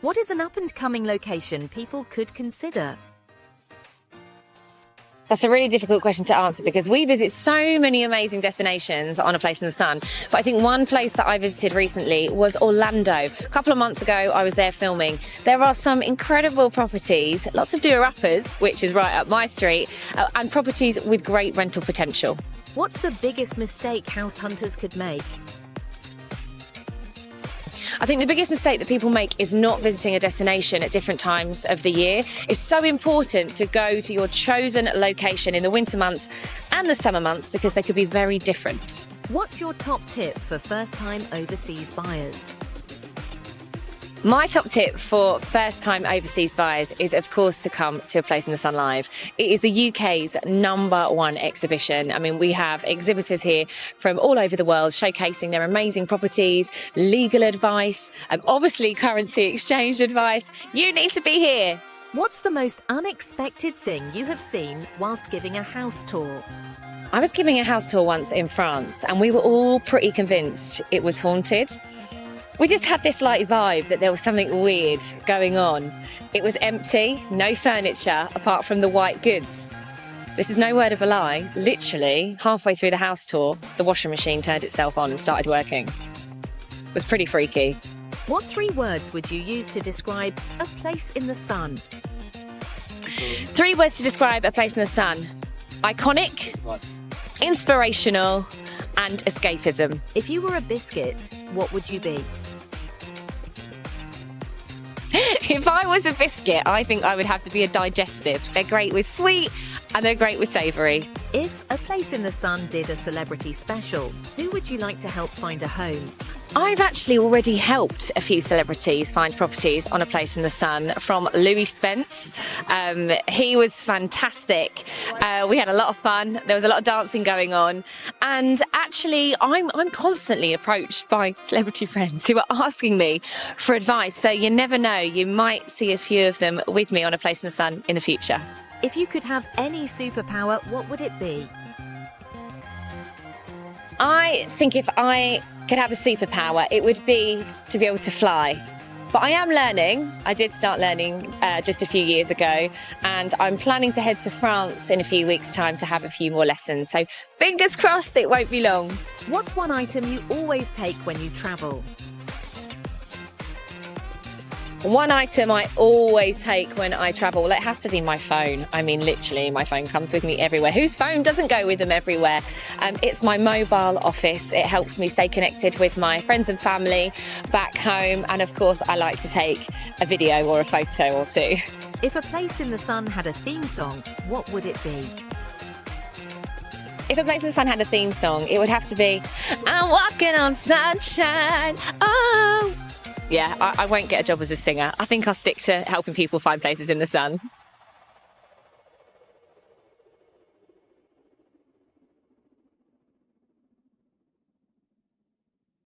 What is an up-and-coming location people could consider? That's a really difficult question to answer because we visit so many amazing destinations on A Place in the Sun. But I think one place that I visited recently was Orlando. A couple of months ago, I was there filming. There are some incredible properties, lots of do-uppers, which is right up my street, and properties with great rental potential. What's the biggest mistake house hunters could make? I think the biggest mistake that people make is not visiting a destination at different times of the year. It's so important to go to your chosen location in the winter months and the summer months because they could be very different. What's your top tip for first-time overseas buyers? My top tip for first-time overseas buyers is, of course, to come to A Place in the Sun Live. It is the UK's #1 exhibition. I mean, we have exhibitors here from all over the world showcasing their amazing properties, legal advice, obviously currency exchange advice. You need to be here. What's the most unexpected thing you have seen whilst giving a house tour? I was giving a house tour once in France and we were all pretty convinced it was haunted. We just had this vibe that there was something weird going on. It was empty, no furniture apart from the white goods. This is no word of a lie. Literally, halfway through the house tour, the washing machine turned itself on and started working. It was pretty freaky. What 3 words would you use to describe A Place in the Sun? 3 words to describe A Place in the Sun: iconic, inspirational, and escapism. If you were a biscuit, what would you be? If I was a biscuit, I think I would have to be a digestive. They're great with sweet and they're great with savoury. If A Place in the Sun did a celebrity special, who would you like to help find a home? I've actually already helped a few celebrities find properties on A Place in the Sun, from Louis Spence. He was fantastic. We had a lot of fun. There was a lot of dancing going on. And actually, I'm constantly approached by celebrity friends who are asking me for advice. So you never know, you might see a few of them with me on A Place in the Sun in the future. If you could have any superpower, what would it be? I think if I could have a superpower, it would be to be able to fly. But I am learning. I did start learning just a few years ago, and I'm planning to head to France in a few weeks' time to have a few more lessons. So fingers crossed it won't be long. What's one item you always take when you travel? One item I always take when I travel, well, it has to be my phone. I mean, literally, my phone comes with me everywhere. Whose phone doesn't go with them everywhere? It's my mobile office. It helps me stay connected with my friends and family back home. And of course, I like to take a video or a photo or two. If A Place in the Sun had a theme song, what would it be? If A Place in the Sun had a theme song, it would have to be, I'm walking on sunshine, oh. Yeah, I won't get a job as a singer. I think I'll stick to helping people find places in the sun.